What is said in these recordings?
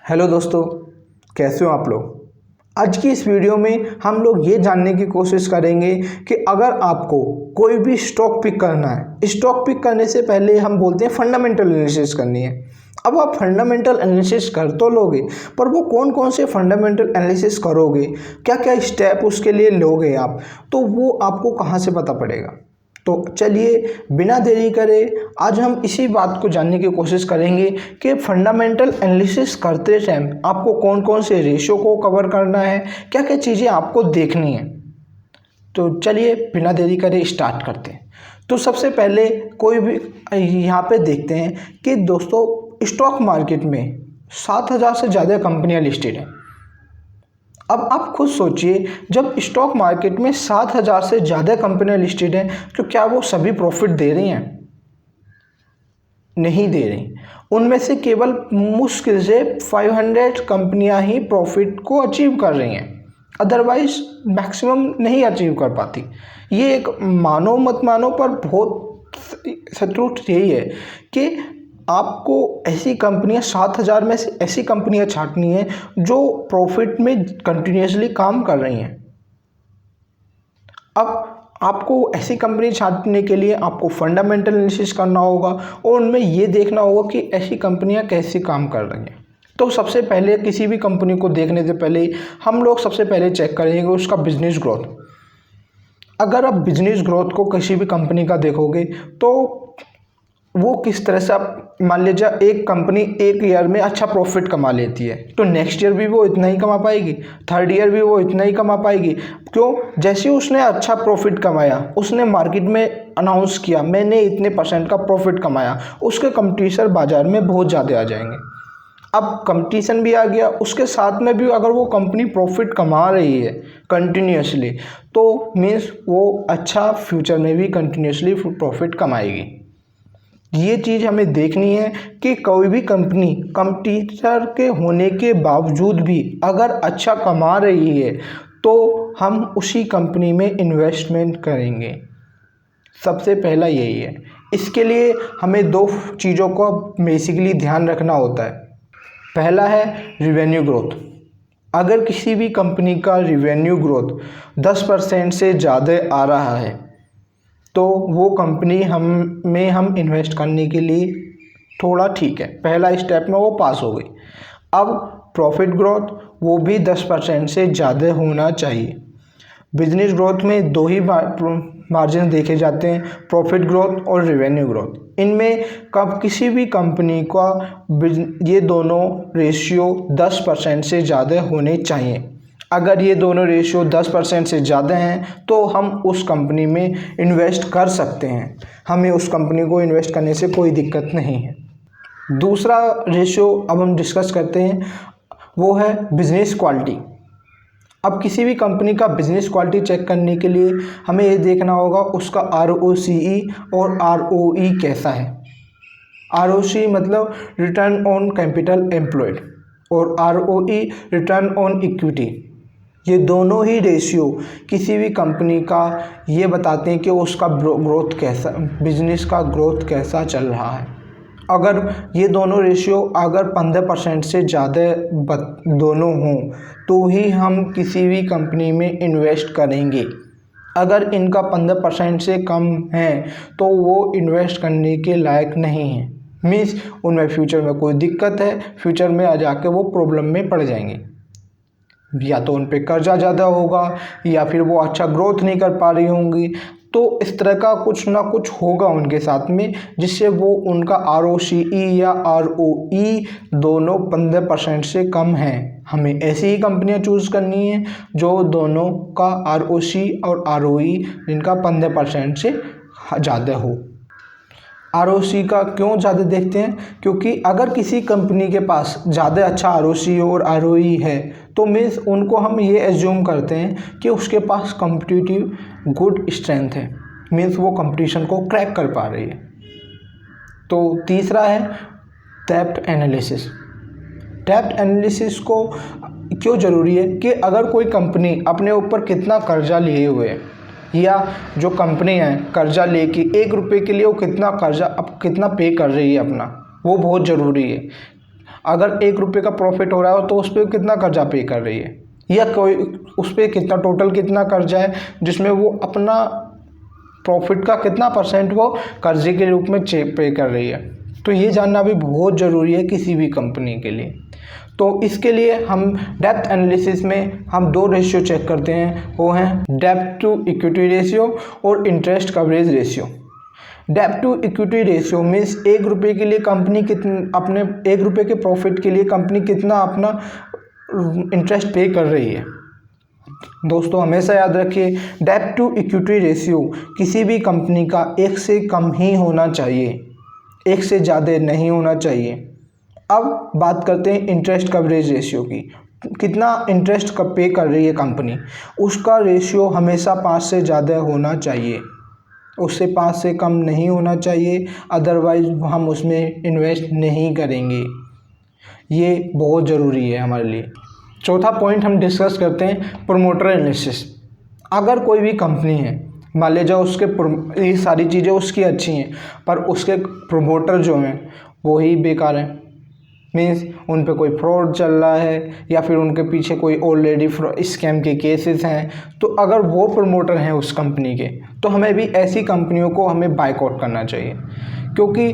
Hello दोस्तों, कैसे हो आप लोग। आज की इस वीडियो में हम लोग ये जानने की कोशिश करेंगे कि अगर आपको कोई भी स्टॉक पिक करना है, स्टॉक पिक करने से पहले हम बोलते हैं फंडामेंटल एनालिसिस करनी है। अब आप फंडामेंटल एनालिसिस कर तो लोगे, पर वो कौन कौन से फंडामेंटल एनालिसिस करोगे, क्या क्या स्टेप उसके लिए लोगे आप, तो वो आपको कहाँ से पता पड़ेगा। तो चलिए बिना देरी करे आज हम इसी बात को जानने की कोशिश करेंगे कि फंडामेंटल एनालिसिस करते टाइम आपको कौन कौन से रेशियो को कवर करना है, क्या क्या चीज़ें आपको देखनी है। तो चलिए बिना देरी करे स्टार्ट करते हैं। तो सबसे पहले कोई भी यहाँ पे देखते हैं कि दोस्तों स्टॉक मार्केट में 7,000 से ज़्यादा कंपनियाँ लिस्टेड हैं। अब आप खुद सोचिए, जब स्टॉक मार्केट में 7,000 से ज़्यादा कंपनियां लिस्टेड हैं तो क्या वो सभी प्रॉफिट दे रही हैं? नहीं दे रही। उनमें से केवल मुश्किल से 500 कंपनियां ही प्रॉफिट को अचीव कर रही हैं, अदरवाइज मैक्सिमम नहीं अचीव कर पाती। ये एक मानो मत मानो पर बहुत सच यही है कि आपको ऐसी कंपनियां 7,000 में से ऐसी कंपनियां छांटनी है जो प्रॉफिट में कंटिन्यूसली काम कर रही हैं। अब आपको ऐसी कंपनी छांटने के लिए आपको फंडामेंटल एनालिसिस करना होगा और उनमें ये देखना होगा कि ऐसी कंपनियां कैसे काम कर रही हैं। तो सबसे पहले किसी भी कंपनी को देखने से पहले हम लोग सबसे पहले चेक करेंगे उसका बिजनेस ग्रोथ। अगर आप बिजनेस ग्रोथ को किसी भी कंपनी का देखोगे तो वो किस तरह से, आप मान लीजिए एक कंपनी एक ईयर में अच्छा प्रॉफिट कमा लेती है तो नेक्स्ट ईयर भी वो इतना ही कमा पाएगी, थर्ड ईयर भी वो इतना ही कमा पाएगी। क्यों? जैसे उसने अच्छा प्रॉफिट कमाया, उसने मार्केट में अनाउंस किया मैंने इतने % का प्रॉफिट कमाया, उसके कंपटीशन बाजार में बहुत ज़्यादा आ जाएंगे। अब कंपटीशन भी आ गया, उसके साथ में भी अगर वो कंपनी प्रॉफिट कमा रही है कंटिन्यूसली तो मीन्स वो अच्छा फ्यूचर में भी कंटिन्यूसली प्रॉफिट कमाएगी। ये चीज़ हमें देखनी है कि कोई भी कंपनी कंपटीटर के होने के बावजूद भी अगर अच्छा कमा रही है तो हम उसी कंपनी में इन्वेस्टमेंट करेंगे। सबसे पहला यही है। इसके लिए हमें 2 चीज़ों को बेसिकली ध्यान रखना होता है। पहला है रिवेन्यू ग्रोथ। अगर किसी भी कंपनी का रिवेन्यू ग्रोथ 10% से ज़्यादा आ रहा है तो वो कंपनी हम इन्वेस्ट करने के लिए थोड़ा ठीक है, पहला स्टेप में वो पास हो गई। अब प्रॉफिट ग्रोथ वो भी 10% से ज़्यादा होना चाहिए। बिजनेस ग्रोथ में 2 ही मार्जिन देखे जाते हैं, प्रॉफिट ग्रोथ और रिवेन्यू ग्रोथ। इनमें कब किसी भी कंपनी का ये दोनों रेशियो 10% से ज़्यादा होने चाहिए। अगर ये दोनों रेशियो 10% से ज़्यादा हैं तो हम उस कंपनी में इन्वेस्ट कर सकते हैं, हमें उस कंपनी को इन्वेस्ट करने से कोई दिक्कत नहीं है। दूसरा रेशियो अब हम डिस्कस करते हैं, वो है बिजनेस क्वालिटी। अब किसी भी कंपनी का बिजनेस क्वालिटी चेक करने के लिए हमें ये देखना होगा उसका ROCE और ROE कैसा है। ROCE मतलब रिटर्न ऑन कैपिटल एम्प्लॉयड और ROE रिटर्न ऑन इक्विटी। ये दोनों ही रेशियो किसी भी कंपनी का ये बताते हैं कि उसका ग्रोथ कैसा, बिजनेस का ग्रोथ कैसा चल रहा है। अगर ये दोनों रेशियो अगर 15% से ज़्यादा दोनों हों तो ही हम किसी भी कंपनी में इन्वेस्ट करेंगे। अगर इनका 15% से कम है तो वो इन्वेस्ट करने के लायक नहीं है, मीन्स उनमें फ्यूचर में कोई दिक्कत है, फ्यूचर में आ जाके वो प्रॉब्लम में पड़ जाएंगे। या तो उन पे कर्जा ज़्यादा होगा या फिर वो अच्छा ग्रोथ नहीं कर पा रही होंगी। तो इस तरह का कुछ ना कुछ होगा उनके साथ में जिससे वो उनका ROCE या ROE दोनों 15% से कम है। हमें ऐसी ही कंपनियां चूज़ करनी है जो दोनों का ROCE और ROE जिनका 15% से ज़्यादा हो। ROC का क्यों ज़्यादा देखते हैं? क्योंकि अगर किसी कंपनी के पास ज़्यादा अच्छा ROC और ROE है तो मीन्स उनको हम ये एज्यूम करते हैं कि उसके पास कॉम्पिटिटिव गुड स्ट्रेंथ है, मीन्स वो कंपटीशन को क्रैक कर पा रही है। तो तीसरा है डेप्थ एनालिसिस। डेप्थ एनालिसिस को क्यों ज़रूरी है कि अगर कोई कंपनी अपने ऊपर कितना कर्जा लिए हुए है या जो कंपनी है कर्जा लेके 1 रुपये के लिए वो कितना कर्जा अब कितना पे कर रही है अपना, वो बहुत ज़रूरी है। अगर 1 रुपये का प्रॉफिट हो रहा है तो उस पर कितना कर्जा पे कर रही है, या कोई उस पर कितना टोटल कितना कर्जा है जिसमें वो अपना प्रॉफिट का कितना % वो कर्जे के रूप में पे कर रही है। तो ये जानना भी बहुत ज़रूरी है किसी भी कंपनी के लिए। तो इसके लिए हम डेप्थ एनालिसिस में हम 2 रेशियो चेक करते हैं, वो हैं डेप्थ टू इक्विटी रेशियो और इंटरेस्ट कवरेज रेशियो। डेप्थ टू इक्विटी रेशियो मीन्स 1 रुपये के लिए कंपनी अपने 1 रुपये के प्रॉफिट के लिए कंपनी कितना अपना इंटरेस्ट पे कर रही है। दोस्तों हमेशा याद रखिए, डेप्थ टू इक्विटी रेशियो किसी भी कंपनी का 1 से कम ही होना चाहिए, 1 से ज़्यादा नहीं होना चाहिए। अब बात करते हैं इंटरेस्ट कवरेज रेशियो की। कितना इंटरेस्ट पे कर रही है कंपनी, उसका रेशियो हमेशा 5 से ज़्यादा होना चाहिए, उससे 5 से कम नहीं होना चाहिए, अदरवाइज हम उसमें इन्वेस्ट नहीं करेंगे। ये बहुत ज़रूरी है हमारे लिए। चौथा पॉइंट हम डिस्कस करते हैं प्रोमोटर एनालिसिस। अगर कोई भी कंपनी है, मान लीजिए उसके ये सारी चीज़ें उसकी अच्छी हैं पर उसके प्रोमोटर जो हैं वो ही बेकार हैं, मीन्स उन पे कोई फ्रॉड चल रहा है या फिर उनके पीछे कोई ऑलरेडी स्कैम के केसेस हैं, तो अगर वो प्रमोटर हैं उस कंपनी के तो हमें भी ऐसी कंपनियों को हमें बायकॉट करना चाहिए, क्योंकि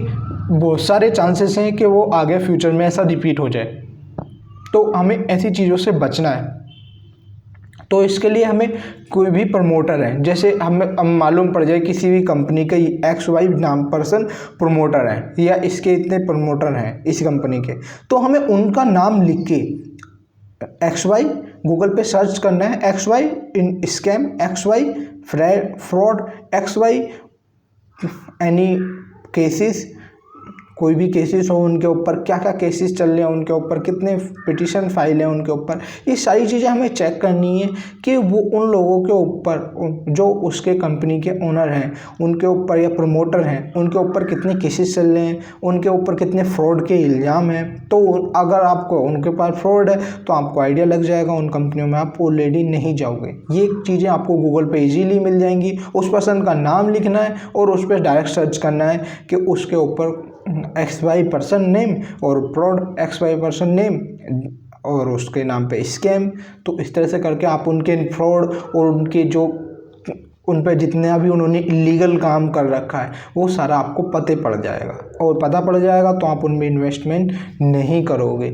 बहुत सारे चांसेस हैं कि वो आगे फ्यूचर में ऐसा रिपीट हो जाए। तो हमें ऐसी चीज़ों से बचना है। तो इसके लिए हमें कोई भी प्रमोटर है, जैसे हमें मालूम पड़ जाए किसी भी कंपनी का XY नाम पर्सन प्रमोटर है या इसके इतने प्रमोटर हैं इस कंपनी के, तो हमें उनका नाम लिख के XY गूगल पे सर्च करना है, XY in scam, XY fraud, XY any cases, कोई भी केसेस हो उनके ऊपर, क्या क्या केसेस चल रहे हैं उनके ऊपर, कितने पिटीशन फाइल हैं उनके ऊपर, ये सारी चीज़ें हमें चेक करनी है कि वो उन लोगों के ऊपर जो उसके कंपनी के ओनर हैं उनके ऊपर या प्रमोटर हैं उनके ऊपर कितने केसेस चल रहे हैं, उनके ऊपर कितने फ्रॉड के इल्ज़ाम हैं। तो अगर आपको उनके पास फ्रॉड है तो आपको आइडिया लग जाएगा, उन कंपनियों में आप ऑलरेडी नहीं जाओगे। ये चीज़ें आपको गूगल पे ईजीली मिल जाएंगी। उस पर्सन का नाम लिखना है और उस पर डायरेक्ट सर्च करना है कि उसके ऊपर XY पर्सन नेम और फ्रॉड XY पर्सन नेम और उसके नाम पे स्कैम। तो इस तरह से करके आप उनके फ्रॉड और उनके जो उन पर जितना भी उन्होंने इलीगल काम कर रखा है वो सारा आपको पता पड़ जाएगा, और पता पड़ जाएगा तो आप उनमें इन्वेस्टमेंट नहीं करोगे।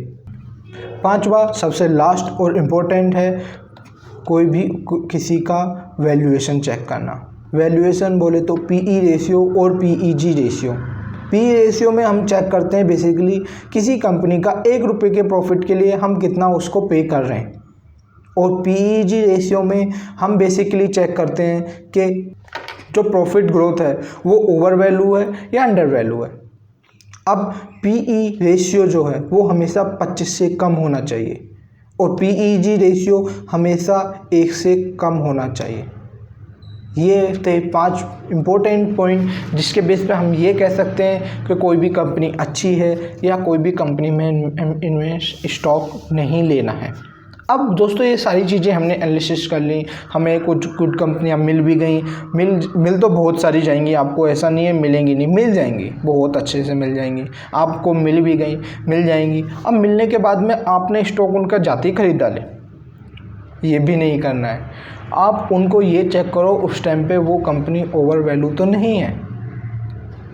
5वां सबसे लास्ट और इम्पोर्टेंट है कोई भी किसी का वैल्यूएशन चेक करना। वैल्यूएशन बोले तो PE रेशियो और PEG रेशियो। PE रेशियो में हम चेक करते हैं बेसिकली किसी कंपनी का 1 रुपये के प्रॉफिट के लिए हम कितना उसको पे कर रहे हैं, और PEG रेशियो में हम बेसिकली चेक करते हैं कि जो प्रॉफिट ग्रोथ है वो ओवर वैल्यू है या अंडर वैल्यू है। अब PE रेशियो जो है वो हमेशा 25 से कम होना चाहिए और PEG रेशियो हमेशा 1 से कम होना चाहिए। ये थे 5 इम्पोर्टेंट पॉइंट जिसके बेस पे हम ये कह सकते हैं कि कोई भी कंपनी अच्छी है या कोई भी कंपनी में इन्वेस्ट स्टॉक नहीं लेना है। अब दोस्तों ये सारी चीज़ें हमने एनालिसिस कर ली, हमें कुछ गुड कंपनियां मिल भी गई, मिल तो बहुत सारी जाएंगी, आपको ऐसा नहीं है मिलेंगी नहीं, मिल जाएंगी, बहुत अच्छे से मिल जाएंगी, आपको मिल भी गई, मिल जाएंगी। अब मिलने के बाद में आपने स्टॉक उनका जाते ही खरीद डाले, ये भी नहीं करना है। आप उनको ये चेक करो उस टाइम पे वो कंपनी ओवर वैल्यू तो नहीं है,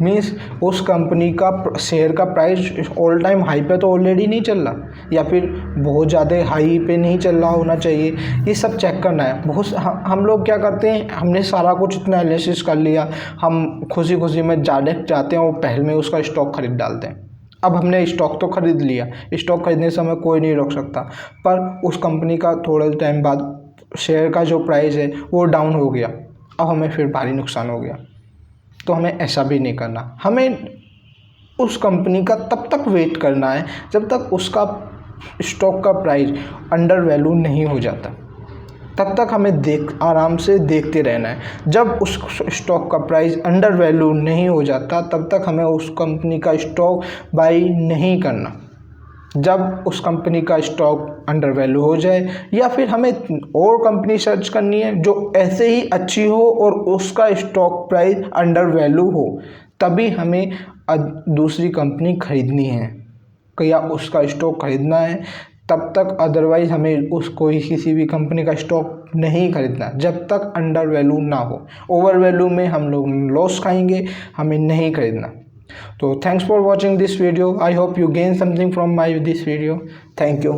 मीन्स उस कंपनी का शेयर का प्राइस ऑल टाइम हाई पे तो ऑलरेडी नहीं चल रहा या फिर बहुत ज़्यादा हाई पे नहीं चल रहा होना चाहिए। ये सब चेक करना है। हम लोग क्या करते हैं, हमने सारा कुछ इतना एनालिसिस कर लिया, हम खुशी खुशी में डायरेक्ट जाते हैं और पहले में उसका स्टॉक खरीद डालते हैं। अब हमने स्टॉक तो खरीद लिया, स्टॉक खरीदने से हमें कोई नहीं रोक सकता, पर उस कंपनी का थोड़े टाइम बाद शेयर का जो प्राइस है वो डाउन हो गया, अब हमें फिर भारी नुकसान हो गया। तो हमें ऐसा भी नहीं करना, हमें उस कंपनी का तब तक वेट करना है जब तक उसका स्टॉक का प्राइस अंडर वैल्यू नहीं हो जाता, तब तक हमें आराम से देखते रहना है। जब उस स्टॉक का प्राइस अंडर वैल्यू नहीं हो जाता तब तक हमें उस कंपनी का स्टॉक बाई नहीं करना। जब उस कंपनी का स्टॉक अंडर वैल्यू हो जाए या फिर हमें और कंपनी सर्च करनी है जो ऐसे ही अच्छी हो और उसका स्टॉक प्राइस अंडर वैल्यू हो, तभी हमें दूसरी कंपनी खरीदनी है। या उसका स्टॉक खरीदना है तब तक, अदरवाइज़ हमें किसी भी कंपनी का स्टॉक नहीं खरीदना जब तक अंडर वैल्यू ना हो। ओवर वैल्यू में हम लोग लॉस खाएंगे, हमें नहीं खरीदना। तो thanks for watching this video. I hope you gain something from my this video. Thank you.